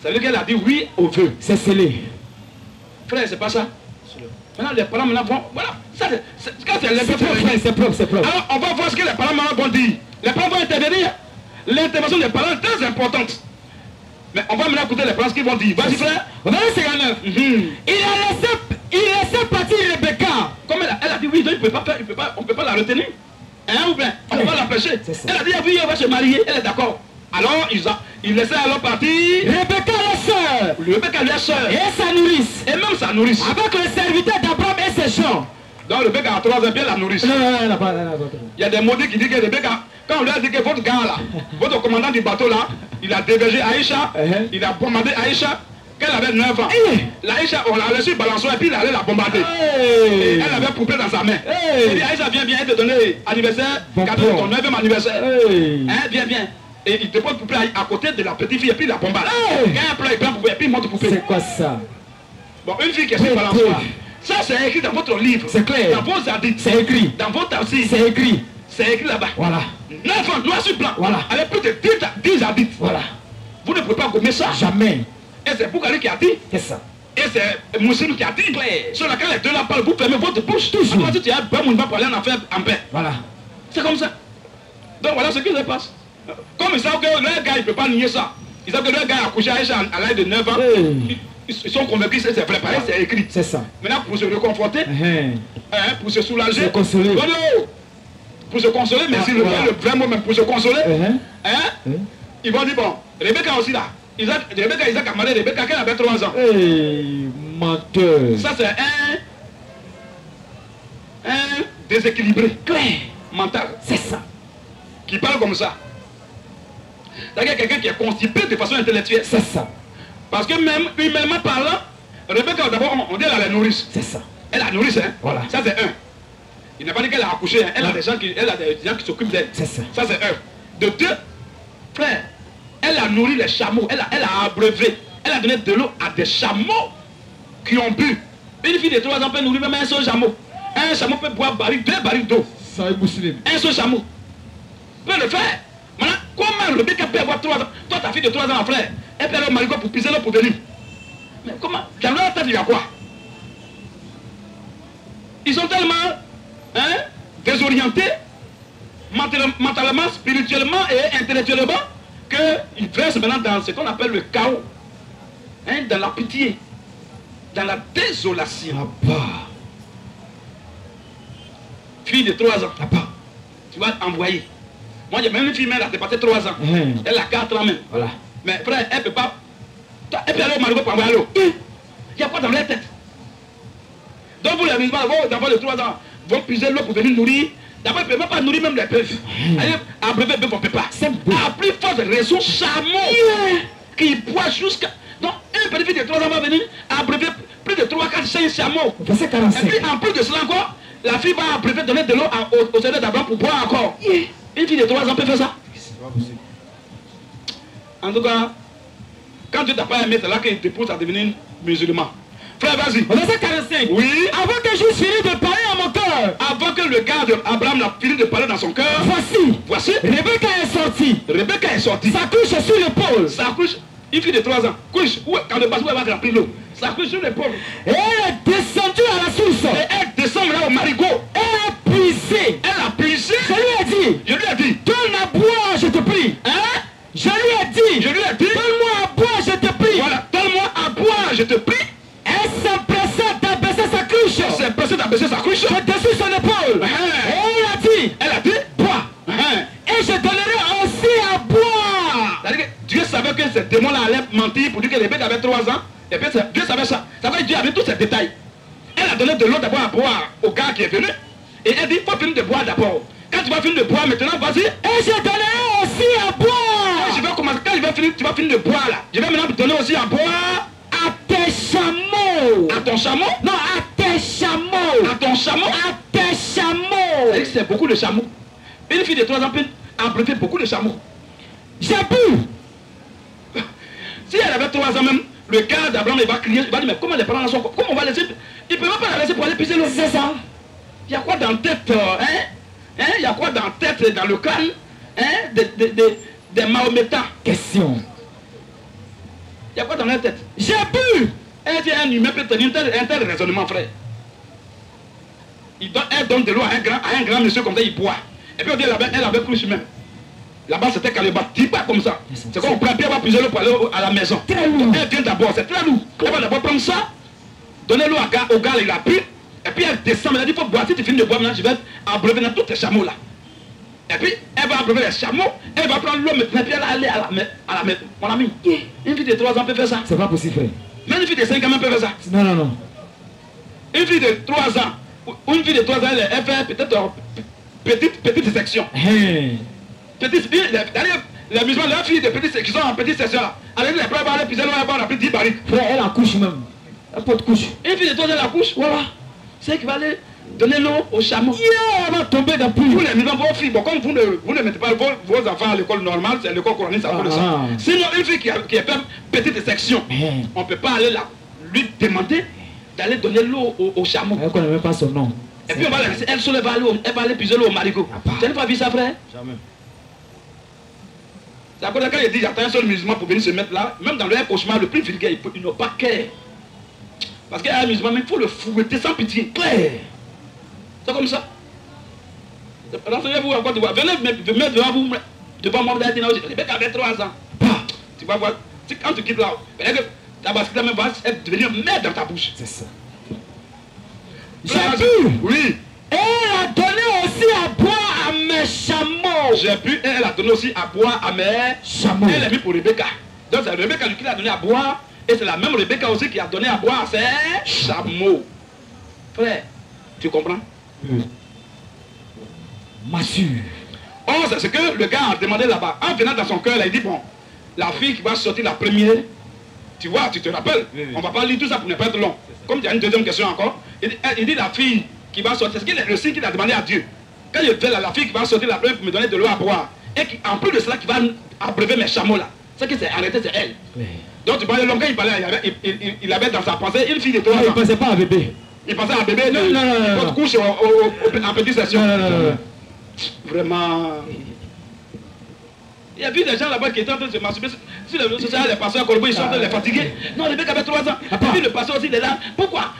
Ça veut dire qu'elle a dit oui au vœu. C'est scellé. Frère, c'est pas ça. Maintenant, les parents maintenant vont. Voilà. Quand c'est C'est propre, c'est propre. Alors, on va voir ce que les parents maintenant vont dire. Les parents vont intervenir. L'intervention des parents est très importante. Mais on va maintenant écouter les parents ce qu'ils vont dire. Vas-y, frère. Verset 59. Il laissait partir Rebecca. Comme elle a dit oui, donc on ne peut pas la retenir. Hein, ou bien on va l'empêcher. Elle a dit oui, elle va se marier. Elle est d'accord. Alors, il laissait alors partir. Rebecca la soeur. Rebecca la soeur. Et sa nourrice. Et même sa nourrice. Avec le serviteur d'Abraham et ses gens. Donc Rebecca a 3 ans, bien la nourrice. Non. Il y a des maudits qui disent que Rebecca, quand on lui a dit que votre gars là, votre commandant du bateau là, il a dévergé Aïcha, il a bombardé Aïcha, qu'elle avait 9 ans. L'Aïcha, on l'a reçu balançoir et puis il allait la bombarder. Et elle avait poupée dans sa main. Il dit Aïcha, viens, elle te donner anniversaire, cadeau de ton 9e anniversaire. Hein, viens. Et il te pose poupée à côté de la petite fille et puis il la bombarde. Quand elle pleure, il prend poupée et puis il monte poupée. C'est quoi ça? Bon, une fille qui est sur balançoire. Ça c'est écrit dans votre livre. C'est clair. Dans vos hadiths. C'est écrit. Dans vos tafsirs. C'est écrit. C'est écrit là-bas. Voilà. 9 ans, noir sur blanc. Voilà. Avec plus de 10 hadiths. Voilà. Vous ne pouvez pas gommer ça. Jamais. Et c'est Boukhari qui a dit. Qu'est-ce ça? Et c'est Muslim qui a dit. Sur laquelle les deux là parlent, vous fermez votre bouche. Toujours. Alors, si tu as peur, on va parler en affaire en paix. Voilà. C'est comme ça. Donc voilà ce qui se passe. Comme ils savent que leur gars, il ne peut pas nier ça. Ils savent que leur gars a accouché à Aïcha à l'âge de 9 ans. Ils sont convaincus que c'est vrai, pareil, c'est écrit. C'est ça. Maintenant, pour se réconforter, pour se soulager, Se consoler. Pour se consoler, mais si le vrai mot même, pour se consoler, ils vont dire, bon, Rebecca aussi là, Isaac a marié Rebecca quand elle avait 3 ans. Menteur. Ça c'est un déséquilibré, mental. C'est ça. Qui parle comme ça. C'est-à-dire quelqu'un qui est constipé de façon intellectuelle. C'est ça. Parce que même humainement parlant, Rebecca d'abord on dit elle a la nourrice. C'est ça. Elle a nourrice, hein. Voilà. Ça c'est un. Il n'a pas dit qu'elle a accouché, hein. Elle a des gens qui s'occupent d'elle. C'est ça. Ça c'est un. De deux, frère, elle a nourri les chameaux, elle a abreuvé, elle a donné de l'eau à des chameaux qui ont bu. Une fille de 3 ans peut nourrir même un seul chameau. Un chameau peut boire 2 barils d'eau. Ça est musulman. Un seul chameau peut le faire. Maintenant, comment le mec peut avoir 3 ans? Toi, ta fille de 3 ans, frère, elle peut aller au marigot pour piser l'eau pour venir. Mais comment? Dans leur tête, il y a quoi? Ils sont tellement désorientés, mentalement, spirituellement et intellectuellement, qu'ils versent maintenant dans ce qu'on appelle le chaos, dans la pitié, dans la désolation. Fille de 3 ans, tu vas envoyer. Moi, j'ai même une fille, elle a dépassé 3 ans. Elle a 4 ans même. Voilà. Mais frère, elle ne peut pas. Elle peut aller au marigot pour envoyer l'eau. Il y a quoi dans leur tête? Donc vous les musulmans, vos enfants de 3 ans vont puiser l'eau pour venir nourrir. D'abord, ils ne peuvent même pas nourrir même les bœufs. Allez, abreuver bœuf, on ne peut pas. À plus forte raison, chameau qui boit jusqu'à. Donc, une petite fille de 3 ans va venir abreuver plus de 3, 4, 5 chameaux. Et puis, en plus de cela encore, la fille va abreuver, donner de l'eau au Seigneur d'Abraham pour boire encore. Une fille de 3 ans peut faire ça? En tout cas, quand Dieu t'a pas aimé, c'est là qu'il te pousse à devenir musulman. Frère, vas-y. Verset 45. Oui. Avant que j'eusse fini de parler à mon cœur. Avant que le gars d'Abraham n'a fini de parler dans son cœur. Voici. Rebecca est sortie. Sa couche sur l'épaule. Sa couche, une fille de 3 ans. Couche, quand le bateau va remplir l'eau. Sa couche sur l'épaule. Et elle est descendue à la source. Et elle descend là au marigot. Elle a puisé. Je lui ai dit. Donne à boire, je te prie. Hein? Je lui ai dit. Donne-moi à boire, je te prie. Voilà, donne-moi à boire, je te prie. Elle s'empressa d'abaisser sa couche. Dessus son épaule. Et elle a dit, bois. Et je donnerai aussi à boire. C'est-à-dire que Dieu savait que ce démon-là allait mentir pour dire que Rebecca avait 3 ans. Et puis Dieu savait ça. Ça veut dire que Dieu avait tous ces détails. Elle a donné de l'eau d'abord à boire au gars qui est venu. Et elle dit, il faut finir de boire d'abord. Quand tu vas finir de boire maintenant, vas-y. Et je donnerai aussi à boire. Et je vais commencer. Quand tu vas finir de boire là, je vais maintenant te donner aussi à boire. À tes chameaux. À ton chameau? Non, à tes chameaux. À ton chameau? À tes chameaux. C'est beaucoup de chameaux. Une fille de 3 ans peut abreuver beaucoup de chameaux. J'ai bu. Si elle avait 3 ans même, le gars d'Abraham il va crier, il va dire mais comment les parents sont. Comment on va laisser. Il ne peut même pas la laisser pour aller pisser l'eau. C'est ça. Il y a quoi dans la tête, il y a quoi dans la tête, dans le crâne, des Mahométans? Question. Il y a quoi dans leur tête? J'ai bu. Elle dit un humain peut tenir un tel raisonnement, frère. Elle donne de l'eau à un grand monsieur comme ça, il boit. Et puis on dit elle avait couché même. Là-bas c'était Caleba, dis pas comme ça. C'est comme on prend, puis elle va puiser l'eau pour aller à la maison. Elle vient d'abord, c'est très lourd. Elle va d'abord prendre ça, donner l'eau au gars, il a pris. Et puis elle descend, elle dit il faut boire. Si tu finis de boire, maintenant je vais abreuver dans tous tes chameaux là. Et puis elle va abreuver les chameaux, elle va prendre l'eau maintenant, puis elle va aller à la maison. Mon ami, une fille de 3 ans peut faire ça. C'est pas possible, frère. Même une fille de 5 ans peut faire ça. Non, non, non. Une fille de 3 ans, une fille de 3 ans, elle fait peut-être petite section. Les musulmans, leurs filles de petites qui sont en petite section là, allez les prendre, aller piser l'eau, elle va remplir 10 barils. Frère, elle accouche même. Elle peut te couche. Une fille de 3 ans, elle accouche, voilà. C'est qui va aller donner l'eau aux chameaux. Elle va tomber dans plus. Vous les musulmans, vos filles, bon, comme vous ne mettez pas vos enfants à l'école normale, c'est l'école coranique, ça vaut ça. Sinon, une fille qui est fait petite section, on ne peut pas aller là, lui demander d'aller donner l'eau aux chameaux. Elle ne connaît même pas son nom. Et puis on va la laisser, elle va aller puiser l'eau au marigot. Tu n'as pas vu ça, frère? Jamais. C'est à cause de quand il dit j'attends un seul musulman pour venir se mettre là, même dans leur cauchemar le plus vulgaire, ils n'ont pas cœur. Parce qu'il y a un musulman, mais il faut le fouetter sans pitié. C'est comme ça. Renseignez-vous encore, venez me mettre devant vous, devant moi, le mec avait 3 ans. Tu vas voir, quand tu quittes là, ta basket même va devenir merde dans ta bouche. C'est ça. J'ai bu. Oui. Et elle a donné aussi à boire à mes chameaux. J'ai bu et elle a donné aussi à boire à mes chameaux. Elle l'a mis pour Rebecca. Donc c'est Rebecca qui l'a donné à boire. Et c'est la même Rebecca aussi qui a donné à boire à ses chameaux. Frère, tu comprends? Massure. Oh, c'est ce que le gars a demandé là-bas. En venant dans son cœur, il a dit, bon, la fille qui va sortir la première, tu vois, tu te rappelles, on ne va pas lire tout ça pour ne pas être long. Comme il y a une deuxième question encore, il dit la fille qui va sortir, c'est le signe qu'il a demandé à Dieu. Quand il fait la fille qui va sortir la première pour me donner de l'eau à boire, et qui, en plus de cela, qui va abreuver mes chameaux là, c'est que c'est arrêté, c'est elle. Donc tu parlais, l'homme, quand il parlait, il avait dans sa pensée une fille de 3 ans. Il ne pensait pas à bébé. Il pensait à bébé, non. Votre couche en petite session. Non. Vraiment. Il y a vu des gens là-bas qui étaient en train de se masturber. Si le social, les pasteurs à Colombo, ils sont en train de les fatiguer. Non, le mec avait 3 ans. Et puis le pasteur aussi, il est là. Pourquoi?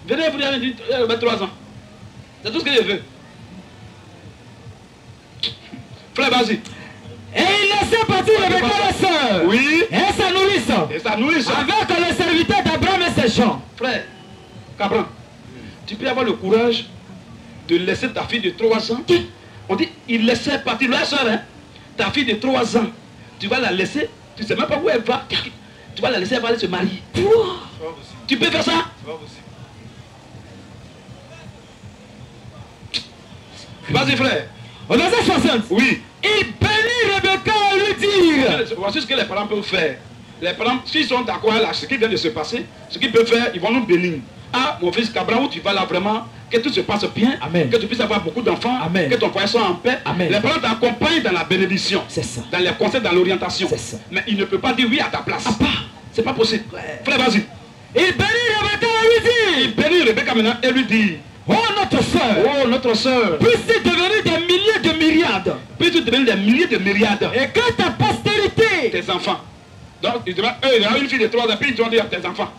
Venez vous dire, il avait 3 ans. C'est tout ce que je veux. Frère, vas-y. Et il laissait partir le bétail de sœur. Oui. Et sa nourrice. Et sa nourrice. Avec le serviteur d'Abraham et ses gens. Frère, Cabran, tu peux avoir le courage de laisser ta fille de 3 ans. On dit, il laissait partir la soeur, hein. Ta fille de 3 ans, tu vas la laisser, tu ne sais même pas où elle va. Tu vas la laisser, elle va aller se marier. Tu peux faire ça? Vas-y, frère. Au verset 60. Oui. Il bénit Rebecca à lui dire. Voici ce que les parents peuvent faire. Les parents, s'ils sont d'accord avec ce qui vient de se passer, ce qu'ils peuvent faire, ils vont nous bénir. Ah, mon fils Cabran, où tu vas là vraiment, que tout se passe bien, Amen. Que tu puisses avoir beaucoup d'enfants, que ton foyer soit en paix. Amen. Les parents t'accompagnent dans la bénédiction, dans les conseils, dans l'orientation. Mais il ne peut pas dire oui à ta place. C'est pas possible. Frère, vas-y. Il bénit Rebecca et lui dit. Il bénit Rebecca maintenant et lui dit. Oh notre soeur. Oh notre soeur. Puisse-tu devenir des milliers de myriades. Puisse-tu devenir des milliers de myriades. Et que ta postérité. Tes enfants. Donc il y a une fille de 3 ans, puis ils vont dire tes enfants.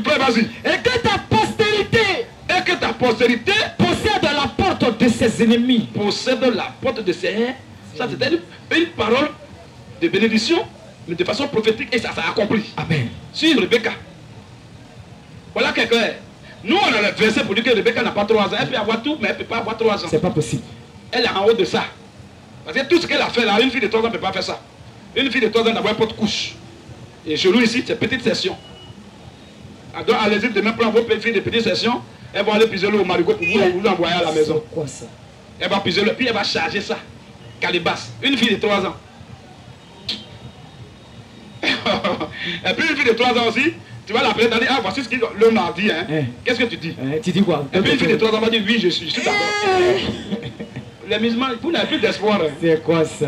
Frère, vas-y. Et que ta postérité. Et que ta postérité possède la porte de ses ennemis. Possède la porte de ses... Ça c'était une parole de bénédiction, mais de façon prophétique, et ça s'est accompli. Amen. Sur Rebecca. Voilà quelqu'un. Nous on a le verset pour dire que Rebecca n'a pas 3 ans. Elle peut avoir tout, mais elle ne peut pas avoir 3 ans. C'est pas possible. Elle est en haut de ça. Parce que tout ce qu'elle a fait là, une fille de 3 ans ne peut pas faire ça. Une fille de 3 ans n'a pas de couche. Et chez nous ici, c'est petite session. Donc allez-y demain prendre vos filles de petite session. Elle va aller piser l'eau au marigot pour vous l'envoyer à la maison. C'est quoi ça? Elle va piser l'eau, puis elle va charger ça. Calebasse. Une fille de 3 ans. Et puis une fille de 3 ans aussi, tu vas l'appeler, tu vas dire, ah voici ce que l'homme a dit. Hein. Qu'est-ce que tu dis? Tu dis quoi? Et puis une fille de 3 ans va dire, oui, je suis d'accord. Les musulmans, vous n'avez plus d'espoir. Hein. C'est quoi ça?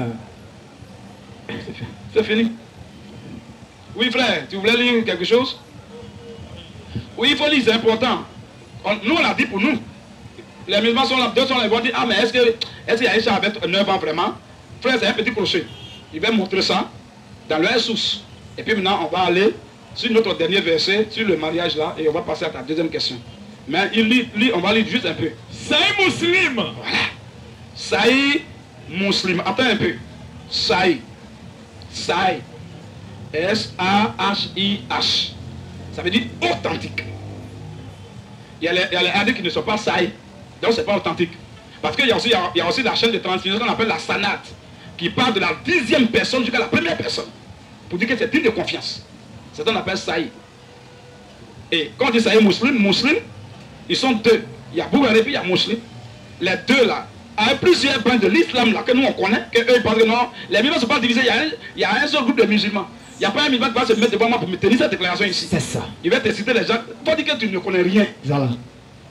C'est fini. Oui frère, tu voulais lire quelque chose? Oui, il faut lire, c'est important. Nous, on l'a dit pour nous. Les musulmans sont là, d'autres sont là, ils vont dire, ah mais est-ce qu'il y a Aïcha avec 9 ans vraiment? Frère, c'est un petit crochet. Il va montrer ça. dans leur source. Et puis maintenant, on va aller sur notre dernier verset, sur le mariage là, et on va passer à ta deuxième question. Mais on va lire juste un peu. Sahih Muslim. Voilà. Sahih Muslim. Attends un peu. Sahih. Sahih. S-A-H-I-H. Ça veut dire authentique. Il y a les hadiths qui ne sont pas sahih. Donc c'est pas authentique. Parce qu'il y a aussi la chaîne de transmission qu'on appelle la sanad, qui parle de la 10e personne jusqu'à la première personne. Pour dire que c'est digne de confiance. C'est ce qu'on appelle sahih. Et quand on dit sahih muslim, ils sont deux. Il y a Boukhari et puis il y a Muslim. Les deux là, avec plusieurs branches de l'islam là que nous on connaît, que eux ils parlent que non, les musulmans ne sont pas divisés, il y a un seul groupe de musulmans. Il n'y a pas un musulman qui va se mettre devant moi pour me tenir cette déclaration ici. C'est ça. Il va te citer les gens. Toi dis que tu ne connais rien. Voilà.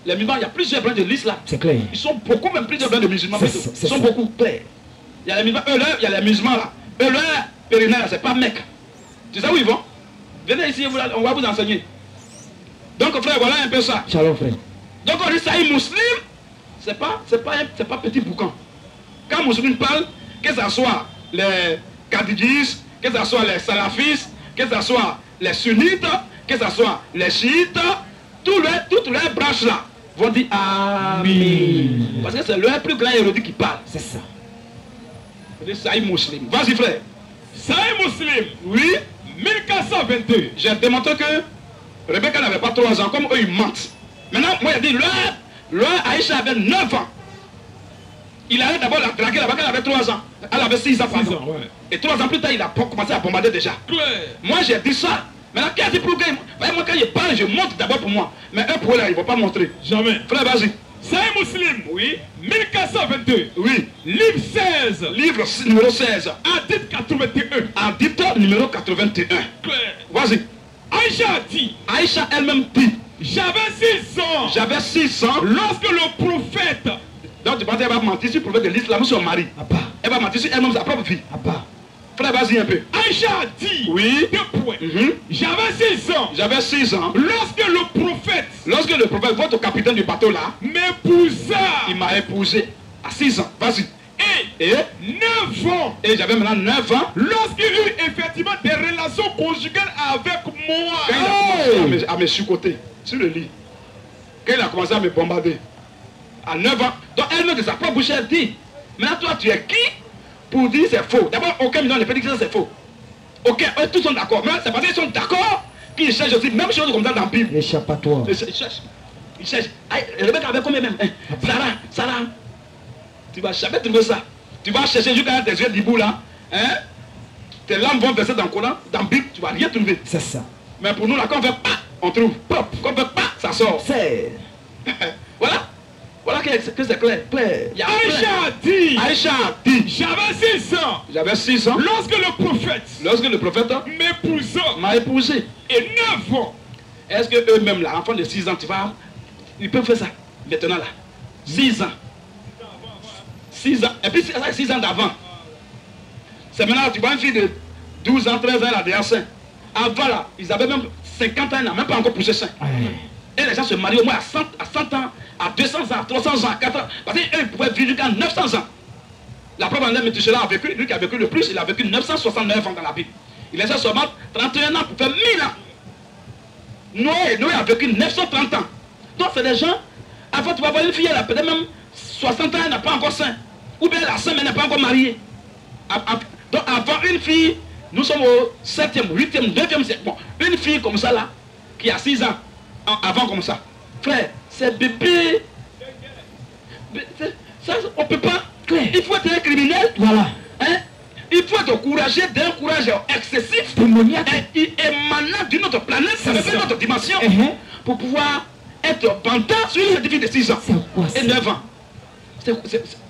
Les musulmans, il y a plusieurs branches de l'islam. C'est clair. Ils sont beaucoup, même plusieurs branches de musulmans. Ils sont beaucoup. Clair. Il y a les musulmans, eux là, il y a les musulmans là. Eux là, pèlerinage là, c'est pas Mecque. Tu sais où ils vont? Venez ici, on va vous enseigner. Donc frère, voilà un peu ça. Shalom frère. Donc on dit sahih muslim, c'est pas petit boucan. Quand musulman parle, que ce soit les kadidjis, que ce soit les salafistes, que ce soit les sunnites, que ce soit les chiites, toutes les branches là vont dire Amen. Parce que c'est le plus grand érudit qui parle. C'est ça. On dit sahih muslim. Vas-y frère. Sahih Muslim. Oui. 1422. J'ai démontré que Rebecca n'avait pas 3 ans, comme eux ils mentent. Maintenant, moi il a dit, leur Aïcha avait 9 ans. Il allait d'abord la draguer là-bas, elle avait 3 ans. Elle avait 6 ans, pardon. Ouais. Et 3 ans plus tard, il a commencé à bombarder déjà. Ouais. Moi j'ai dit ça. Maintenant, qui a dit pour que moi quand il parle, je montre d'abord pour moi. Mais eux pour eux là, ils ne vont pas montrer. Jamais. Frère, vas-y. Sahih Muslim. Oui. 1422. Oui. Livre 16. Livre numéro 16. Hadith 81. Hadith numéro 81. Vas-y. Aïcha a dit. Aïcha elle-même dit. J'avais 6 ans. J'avais 6 ans. Lorsque le prophète. Donc tu penses qu'elle va mentir sur le prophète de l'islam, sur son mari. Elle va mentir sur elle-même, sa propre fille. Frère, vas-y un peu. Aïcha a dit. Oui. 2 points. J'avais 6 ans. J'avais 6 ans. Lorsque le prophète, votre capitaine du bateau là, m'épousa. Il m'a épousé à 6 ans. Vas-y. Et 9 ans. Et j'avais maintenant 9 ans. Lorsqu'il eut effectivement des relations conjugales avec moi. Quand il a commencé à me surcoter sur le lit. Quand il a commencé à me bombarder. À 9 ans. Donc elle-même de sa propre bouche, elle dit. Maintenant toi tu es qui pour dire c'est faux? D'abord aucun million ne peut dire que c'est faux. Ok, eux tous sont d'accord. Mais c'est parce qu'ils sont d'accord qu'ils cherchent aussi. Même chose comme ça dans la Bible. L'échappatoire. Ils cherchent. Ils cherchent. Rebecca avait combien même? Sarah. Tu vas jamais trouver ça. Tu vas chercher jusqu'à tes yeux d'hibou là. Hein? Tes lames vont verser dans le Coran, dans la Bible, tu vas rien trouver. C'est ça. Mais pour nous là, quand on fait pas, on trouve. Pop. Quand on fait pas, ça sort. C'est. Voilà. Voilà que c'est clair. Aïcha a dit. J'avais 6 ans. J'avais 6 ans. Lorsque le prophète m'a épousé. Et 9 ans. Est-ce que eux-mêmes là, enfants de 6 ans, tu vas. Ils peuvent faire ça. Maintenant là. 6 ans. 6 ans. Et puis 6 ans d'avant. C'est maintenant, tu vois une fille de 12 ans, 13 ans, elle a déjà saint. Avant là, ils avaient même 50 ans, ils n'ont même pas encore poussé saint. Et les gens se marient au moins à 100 ans, à 200 ans, à 300 ans, à 4 ans. Parce qu'ils pouvaient vivre jusqu'à 900 ans. La preuve en est, Métuséla a vécu, lui qui a vécu le plus, il a vécu 969 ans dans la Bible. Il laissait seulement 31 ans pour faire 1000 ans. Noé a vécu 930 ans. Donc c'est des gens, avant tu vas voir une fille, elle a peut-être même 60 ans, elle n'a pas encore saint. Ou bien elle a saint, mais elle n'est pas encore mariée. Donc avant une fille, nous sommes au 7e, 8e, 9e siècle. Bon, une fille comme ça là, qui a 6 ans, avant comme ça. Frère, c'est bébé. Ça, on ne peut pas. Il faut être un criminel. Voilà. Hein? Il faut être courageux d'un courage excessif. Et émanant d'une autre planète, d'une autre dimension. Pour pouvoir être bandant sur une fille de 6 ans et 9 ans.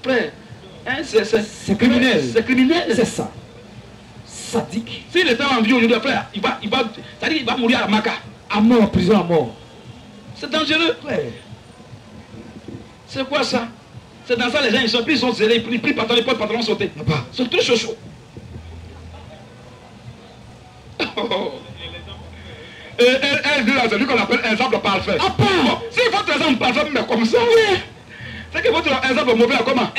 Frère, hein, c'est criminel. C'est criminel. C'est ça. Sadique. S'il était en vie aujourd'hui, frère, il va mourir à la Maca. À mort, prison à mort. C'est dangereux. Ouais. C'est quoi ça? C'est dans ça les gens ils sont plus, ils sont zélés, ils prient pantalon, les pantalons sautés. Ils sont tous chauds. Et c'est lui qu'on appelle exemple parfait. Bon, si votre exemple parfait mais comme ça, oui. C'est que votre exemple mauvais comment?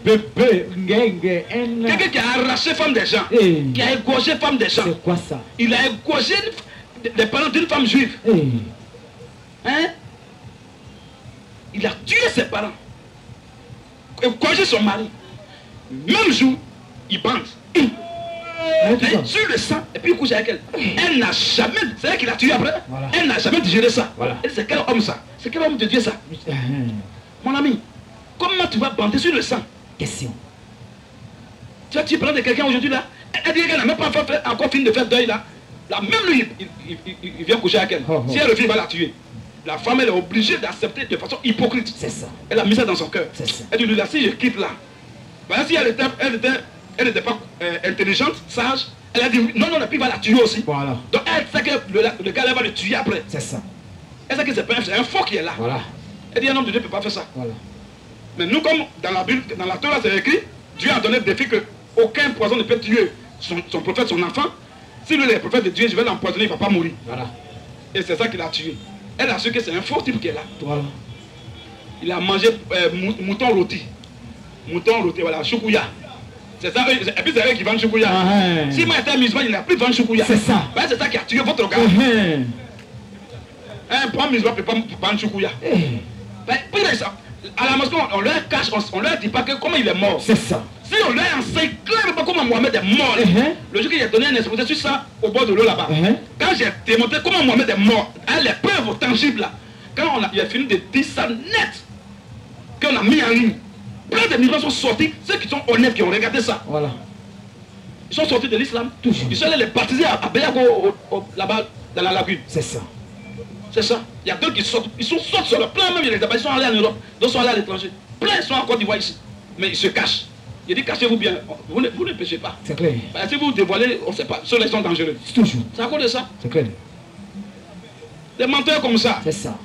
Quelqu'un qui a arraché femme des gens, qui a égorgé femme des gens. C'est quoi ça? Il a égorgé les parents d'une femme juive. Hein? Il a tué ses parents. Égorgé son mari. Même jour, il bande. Sur le sang, et puis il couche avec elle. Elle n'a jamais, c'est elle qui l'a tué après. Voilà. Elle n'a jamais digéré ça. Voilà. Elle, c'est quel homme ça? C'est quel homme de Dieu ça? Mon ami, comment tu vas bander sur le sang? Question. Tu vas tuer parler de quelqu'un aujourd'hui là? Elle dit qu'elle n'a même pas encore fini de faire deuil là. Là même lui, il vient coucher avec elle. Si elle refuse, il va la tuer. La femme, elle est obligée d'accepter de façon hypocrite. C'est ça. Elle a mis ça dans son cœur. Elle dit, là, si je quitte là, voilà, si elle n'était pas intelligente, sage, elle a dit, non, et puis il va la tuer aussi. Voilà. Donc elle sait que le gars va le tuer après. C'est ça. Elle sait que c'est un faux qui est là. Voilà. Elle dit, un homme de Dieu ne peut pas faire ça. Voilà. Mais nous, comme dans la Bible, dans la Torah, c'est écrit, Dieu a donné le défi que aucun poison ne peut tuer son prophète, son enfant. Si lui est le prophète de Dieu, je vais l'empoisonner, il ne va pas mourir. Voilà. Et c'est ça qu'il a tué. Elle a su que c'est un faux type qui est là. Voilà. Il a mangé mouton rôti. Mouton rôti, voilà, choukouya. C'est ça, et puis c'est eux qui vendent choukouya. Si moi j'étais musulman, il n'a plus de vendre choukouya. C'est ça. Ben, c'est ça qui a tué votre gars. Un bon musulman ne peut pas vendre choukouya. Ben, à la mosquée, on leur cache, on leur dit pas que comment il est mort. C'est ça. Si on leur enseigne clairement comment Mohamed est mort, le jour qu'il a donné un exposé sur ça au bord de l'eau là-bas, quand j'ai démontré comment Mohamed est mort, les preuves tangibles là, quand il a fini de dire ça net, qu'on a mis en ligne, plein de migrants sont sortis, ceux qui sont honnêtes, qui ont regardé ça. Voilà. Ils sont sortis de l'islam. Ils sont allés les baptiser à Béago, là-bas, dans la lagune. C'est ça. C'est ça. Il y a d'autres qui sortent, ils sont sortis sur le plan même, ils sont allés en Europe, d'autres sont allés à l'étranger. Plein sont en Côte d'Ivoire ici. Mais ils se cachent. Il dit cachez-vous bien, vous ne péchez pas. C'est clair. Ben, si vous dévoilez, on ne sait pas, ceux-là sont dangereux. Toujours. C'est à cause de ça. C'est clair. Des menteurs comme ça. C'est ça.